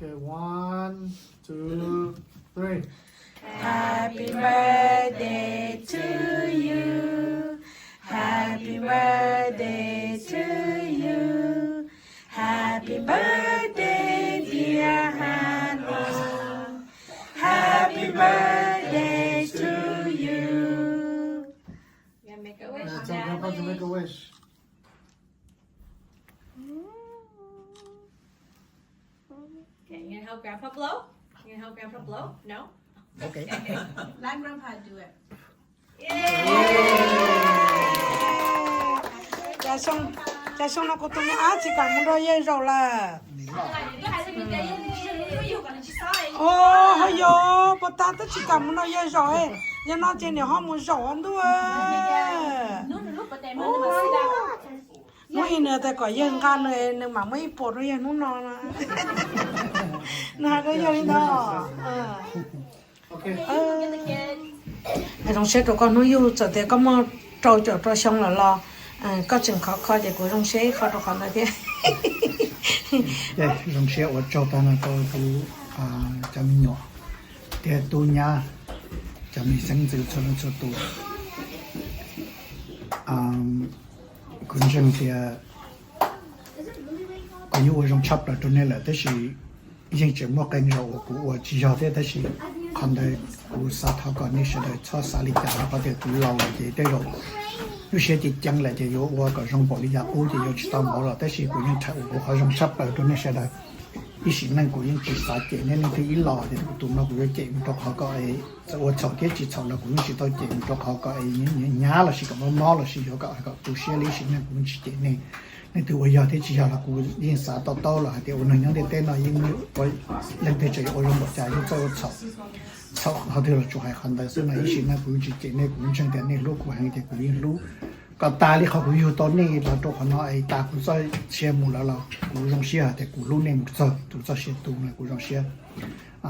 Okay, 1, 2, 3. Happy birthday to you. Happy birthday to you. Happy birthday, dear Hnub. Happy birthday to you. Yeah, make a wish. Tell Grandpa to make a wish. Okay, you gonna help Grandpa blow? You gonna help Grandpa blow? No? Okay. Let Grandpa do it. Cha xong là cô tụi nó chỉ cả muốn đôi dây rồi là hay yo, bà ta tất chỉ cả muốn đôi dây rồi, giờ nó trên này họ muốn rổ ăn thôi. Mấy nữa ta có dân gan này, nhưng mà mấy bột rồi nó nè, nó cái gì đó. Okay. Trong xe tụi con nó yêu trở thế có mà trâu xong là lo, có chừng khó để của trong xe khó tụi con là thế. Đây, trong xe ở châu ta là có chú cho mình nhỏ, để tu nhà, cho mình sinh tử cho nó cho tu. Cũng chẳng thì có nhiều trong chấp là cho nên là thế thì những chuyện mà cái nào của chỉ cho thế thì còn đây của xã thảo còn như sẽ được cho xã lý giả có thể tu lâu thì đây rồi有些的将来就有我个种保利亚，我就有知道冇了，但是个人才我好像差不多那些的，一些人个人至少见那那个一老的，都那个见唔到好个诶，我早点去炒了，个人知道见唔到好个诶，年了是个么毛了是有个那个，有些类型的个人去见呢。那对我要的只要了，我人啥到了，的我能样的电脑因为我人的这我用我家就做炒好的了，就还很多是那一些那个去见那个人的那路过还的个人路。ก็ตาที่เขาอยู่ตอนนี้เราตัวเขาน้อยตากูจะเชียร์มูแล้วเรากูร้องเชียร์แต่กูรู้เนี่ยกูจะเชียร์ตูนะกูร้องเชียร์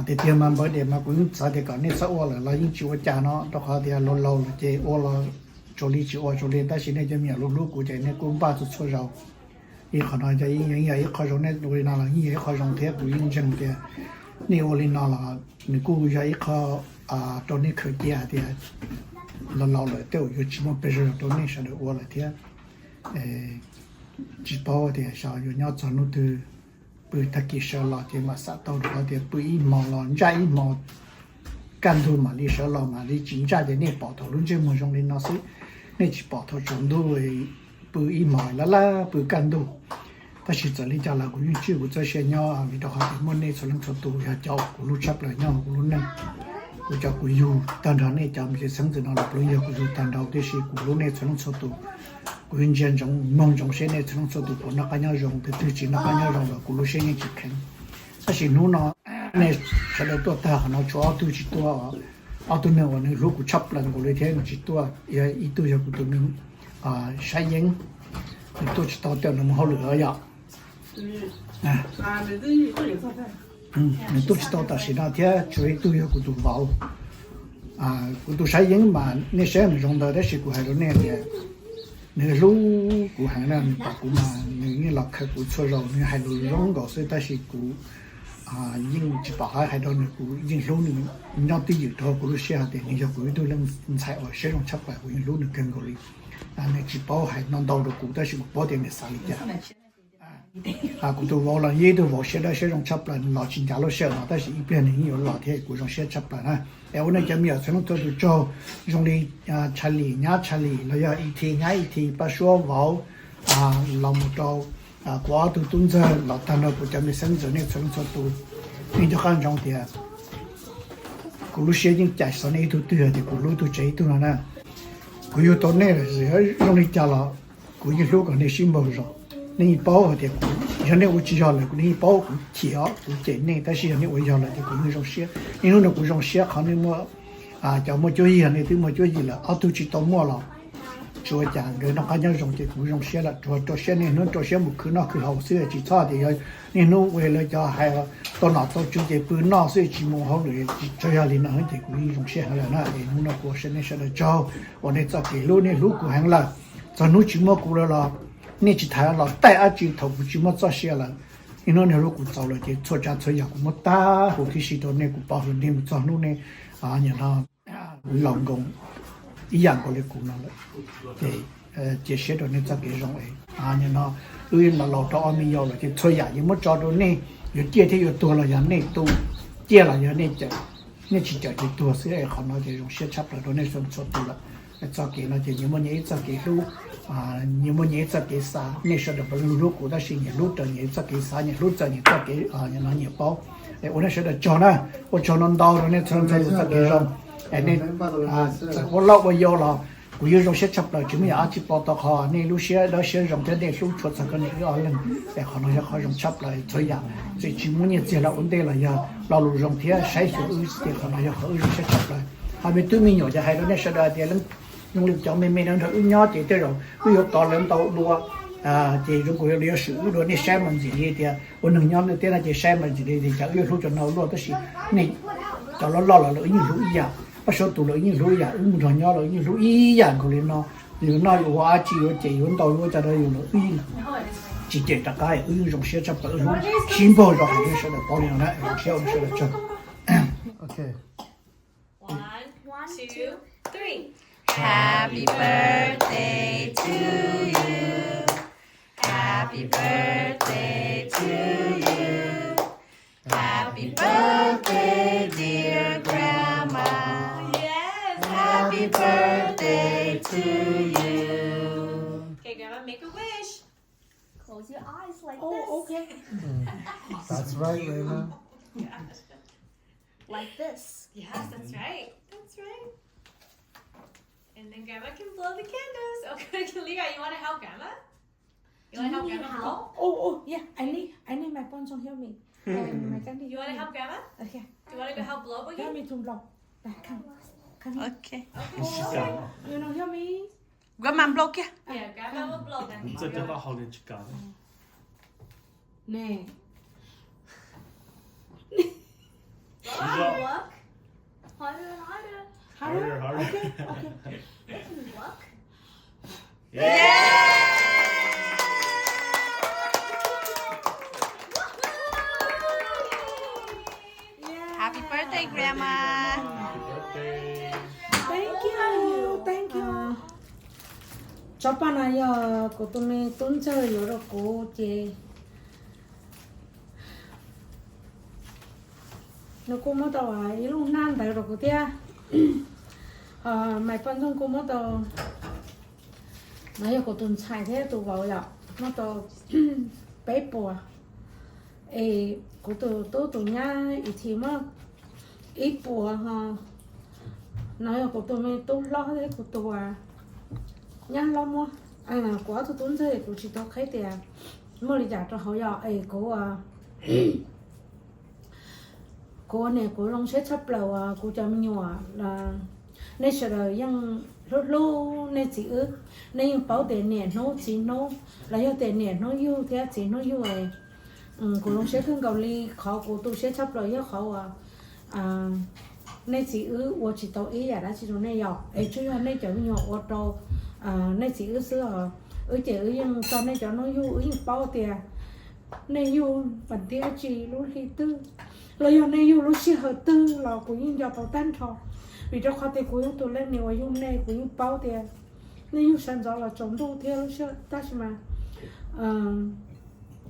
แต่เดี๋ยวมันบ่เดี๋ยวมากูยิ่งสาเดี๋ยวก่อนนี่สะอ้วนเลยเรายิ่งจิ๋วจ้าเนาะตัวเขาเดี๋ยวเราเจ้าอ้วนเราโจลีจิ๋วโจลีแต่สิ่งนี้จะมีลูกกูใจเนี่ยกูบ้าจะช่วยเราอีเขาน้อยจะยิ่งเขาร้องเนี่ยดูน่ารักยิ่งเขาร้องเทปกูยิ่งจังเดียนี่โอลิน่ารักนี่กูจะยิ่งเขาตอนนี้เคยเดียเดีย老了都有几毛别人都那啥的我了天，几包的啥有鸟走路都不他给少了的嘛啥到了的不一毛了，人家一毛干头嘛你少了嘛你真正的那包头人家没用的那是那几包头中头诶不一毛了啦不干头。但是这里家那个运气，我这些鸟啊，味道好的，我那出能出多要叫咕噜吃不了鸟，咕噜呢。กูจะกูอยู่ตอนนั้นเนี่ยจำเป็นสังเกตเราปลุกอยู่กูอยู่ตอนเราที่สิกูรู้เนี่ยฉันสุดตัวกูเห็นเจนจงมองจงเส้นเนี่ยฉันสุดตัวคนนักการเงินจงแต่ตัวจริงนักการเงินจงเรากูรู้เส้นเนี่ยจิตแข็งแต่สินู้นเนาะเนี่ยฉันเลยตัวตาเขาชัวร์ตัวจิตตัวเอาตัวเนี่ยวันนี้รู้กูชับหลังกูเลยเท่จิตตัวอีตัวจะกูตัวนึงใช้ยิงตัวจิตตัวเดียวมันเขาเหลืออย่าง你都知道的是那天主要都有个都包，个都晒阴嘛，那些人用到的是个还有那个，那个路个还那把个嘛，你老开个出肉，你还有用个，所以但是个阴只把还到那个阴路你要对有头个下的，你就个都能才哦，这种七百个阴路你跟过来，那只包还能到的个，但是个包点没啥理解。กูตัววอลล์ยี่ตัววอลเชื่อได้เชื่อตรงชับเลยหล่อจริงจังเราเชื่อแต่สิ่งเปลี่ยนอย่างนี้อยู่หล่อที่กูต้องเชื่อชับเลยนะแต่วันนี้จะมีอะไรต้องตัวดูโจ้ตรงนี้ชาลีง่าชาลีแล้วยังอีทีง่ายอีทีปัสสาวะวอลเราหมดตัวกว่าตัวตุ้งจะหล่อทันเรากูจะมีเส้นจะเนี่ยต้องตัวนี่จะการจงเดียกูรู้เชื่อจริงใจสอนไอ้ตัวเตือนที่กูรู้ตัวใจตัวนั้นนะกูอยู่ตรงนี้เลยตรงนี้จะหล่อกูยังรู้กันในสิ่งบ่อย你包的，现在我只要来，你包铁我在内，但是呢，我要来的那种些，因为那种些可能么叫么交易呢，都么交易了，都知道么了，做讲个那好像种的那种些了，做些呢，侬做些么可能去好些去差的要，你侬为了叫还要到哪到就得不哪些去么好了，这样的那很的那种些好了那，侬那过些那些了招，我那早给路呢路过行了，咱侬去么过了了。你去台了带阿舅头不就么做些了， nó này lúc cũng giàu là chỉ cho cha cho nhà cũng mất ta hồ khi xí đó này cũng bảo hơn thêm cho nó này nhà nó lòng công ý dạng của lấy cũng nó là chỉ sẽ đó nên cho cái rong ấy nhà nó mà lâu cho anh mình yêu là chỉ cho nhà nhưng mất cho đó này有借的有多了，人那都借了人那叫那去叫就多，所以好那就用写差不多那种做多了，早给那就你们年早给路你们年早给啥？那时候不是如果那是年路的年早给啥？年路早年早给你拿年包，我那时候叫呢，我叫能到了那从早就早给上，我老我要了。กูยืนรถเช็ดชับเลยจุ่มยาจีปอตคอนี่ลูกเชี่ยแล้วเชี่ยรองเท้าเด็กลูกชดสักคนนี้ก็เล่นแต่เขาน้อยเขารองชับเลยช่วยยาจะจิ้มมันเนี่ยเจริญอุ่นเดียเลยยาเราลูกรองเท้าใช้สุดอุ้ยเด็กเขาน้อยเขาอุ้ยเช็ดชับเลยหาไปตู้มีหน่อยจะให้เราเนี่ยเสด็จเดี๋ยวเล่นยังลูกจังไม่นั่นเถอะอุ้ยย้อนเดี๋ยวเราอุ้ยยกต่อเล่นต่อรัวจะรู้กูเลี้ยสื่อรัวนี่ใช้มันจีเดียววันหนึ่งย้อนเนี่ยเราจะใช้มันจีเดียวจะอุ้ยรู้จนเรารัวตัวสินี่จะล้อเราอุ้ยรู้อีก把手堵了，一路呀，木头鸟了，一路一样过来喏，有那有挖机有这有到有在那有了，直接大概有种写着不用新包着还是说的保养了，小的说的这。Okay. 1, 2, 3. Happy birthday to you. Happy birthday to you. Happy birthday, dear grandma. Yes. Happy birthday to you. Okay, Grandma, make a wish. Close your eyes like Oh, okay. That's right, Raina. Like this. Yes, that's right. That's right. And then Grandma can blow the candles. Okay, Leah, you want to help Grandma? You want to help Grandma blow? Oh, yeah. I need my phone to help me. My candy. You want to help Grandma? Okay. Do you want to go help blow Help again? me to blow. Come. Come here. Okay. You know, help me. Grandma blow kia. Yeah, Grandma will blow then. 这叫到好点去干。 Nè. Look. Harder and harder. Harder, harder. Okay, okay. Look. Happy birthday, Grandma. birthday. Thank you. Cho bà này giờ của tụi mình tuần chơi rồi đó cô chị. Nó cũng mất đầu à, lúc nan tại rồi cô tia. Mày phân trong cũng mất đầu. Nó giờ của tuần xài thế tụi vào giờ, mất đầu bé bùa. Ê, của tụi nhá, ít thì mà ít bùa ha. Nó giờ của tụi mình tụi lo thế của tụi à. Nhá lo mua. Của tụi tuần chơi của chị tao khai tiền. Mới đi trả cho họ giờ, của cô này cô long sẽ chấp đầu cô cho mình nhỏ là nên sợ là yang lúc lúc nên chỉ ước nên bảo tiền nè nó chỉ nó là do tiền nè nó yêu thế chỉ nó yêu ấy cô long sẽ thương cầu ly khó cô tu sẽ chấp đầu do khó nên chỉ ước tôi chỉ tao ý là đã chỉ tao nên nhỏ ấy chứ nên cho mình nhỏ tôi tao nên chỉ ước xưa chỉ ước yang cho nên cho nó yêu ước bảo tiền nên yêu bản tiền chỉ lúc khi tư là do này yêu lúc xưa hơi tư là cũng như giờ bảo tan thọ vì cho khoa thì cũng yêu tụi lên nhiều yêu này cũng yêu bao tiền nên yêu sản rõ là chống đủ theo lúc xưa ta chỉ mà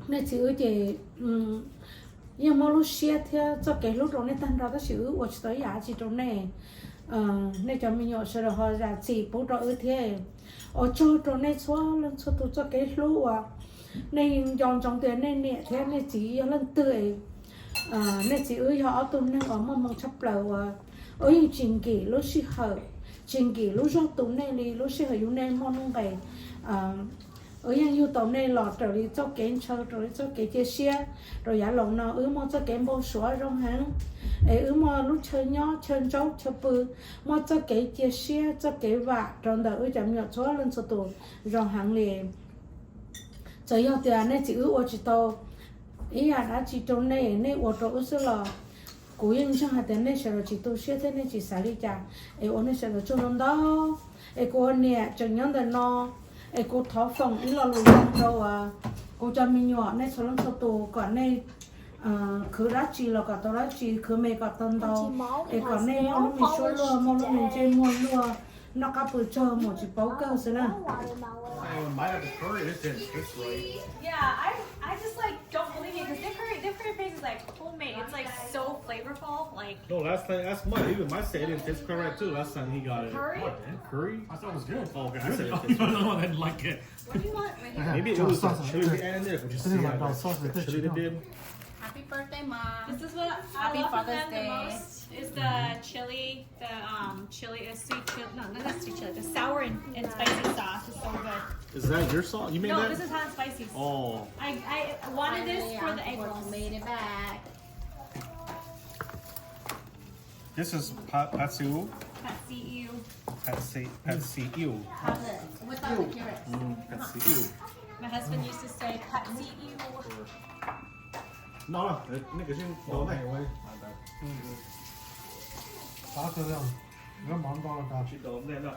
nên chỉ ước thì nhưng mà lúc xưa theo cho cái lúc đó nên tan ra ta chỉ ước chỉ tới giá chỉ trong này nên cho mình nhỏ sẽ là họ giá trị bố trợ ước thế ở cho trong này xóa lên số tụi cho cái lúc nên dòng trong tiền này nè thế nên chỉ lên tươi nên chỉ ơi họ tụi nên ở một chấp lầu ơi trình kỳ lúc xí hở trình kỳ lúc do tụi này đi lúc xí hở yêu nên mong ngày ở yang yêu tụi này lọt rồi đi cho kén chơi rồi cho cái chia sẻ rồi giả lòng nào mong cho kén bao số trong hàng mong lúc chơi nhỏ chơi cháu chơi bự mong cho cái chia sẻ cho cái vạ trong đời chậm nhỏ số lên số tụi trong hàng liền chơi yêu tiền nên chỉ ở chỉ tao ý là đã chỉ trong này nên ở chỗ xưa là cố yên trong hạt tiền này sẽ là chỉ tu sửa thế nên chỉ xả đi chả ở này sẽ là trong năm đó cô nè chẳng nhớ đến nó cô tháo phòng ý là lùi rồi cô cho mình nhỏ này số lượng số tổ còn này cứ đã chỉ là cả tao đã chỉ cứ mấy cả tân tao để còn này nó mình số lúa mà nó mình chơi mua lúa nó cả bữa chờ một chỉ báo cơ thế nào When might have the curry, this didn't taste right. Yeah, I just like don't believe it because their curry paste is like homemade. It's like so flavorful. Like No, last time, that's mine. Even my say it didn't taste curry right too. Last time he got it. Curry? What, man? Curry? I thought it was good. Oh, okay. I said it No, tastes good. I didn't like it. what do you want right here? Maybe it was the chili we added there. But you This is see like how our sauce with the the chili they chicken. did? Happy birthday, Mom. This is what Happy I love from Father's them the Day. most is the chili, chili, sweet chili. No, not sweet chili. The sour and spicy sauce is so good. Is that your sauce? You made No, that? this is hot and spicy. Oh. I wanted this for the egg rolls. Made it back. This is pad see ew. Pat CEU. Pad see ew. Without the carrots. Pad see ew. My husband used to say Pat CEU. No,那个是牛奶味。 大质量，你看忙到了大。去豆那个。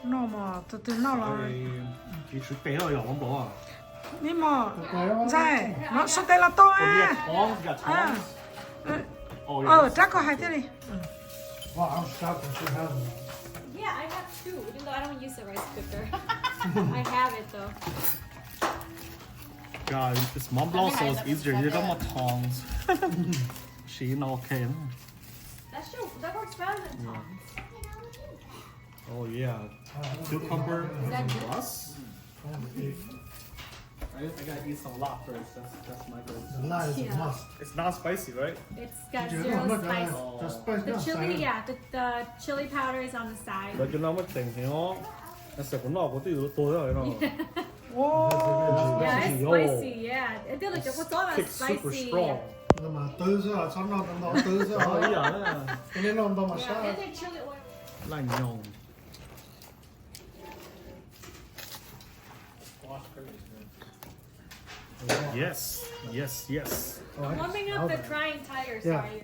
nó mà từ nó là 你出背後有冇寶啊？ nhưng mà dài nó số tay là to 我啲 à 糖，啲糖。ờ chắc có hai thế đi Wow, I'm shocked that she has them. Yeah, I have two, even though I don't use the rice cooker. I have it though. God, this Mont Blanc so it's easier. You got more tongs. She not okay. That works better than tongs. Oh yeah, cucumber plus. I gotta eat some lot first. That's my goal. The lie is a must. It's not spicy, right? It's got You zero look spice. at the spice. The yeah, chili, sorry. yeah, the chili powder is on the side. 你見到乜情形哦？我食個腦，我都要多咗你咯。 Yeah, it's Yo. spicy. Yeah, it did look what's all that Kick super spicy. strong. 那麼都是啊，從那等到都是可以啊，啊，今天弄到嘛 Yeah, 啥？ and the chili oil. 爛用。 Yes, yes, yes. I'm warming up the drying tire. Yeah. Sorry.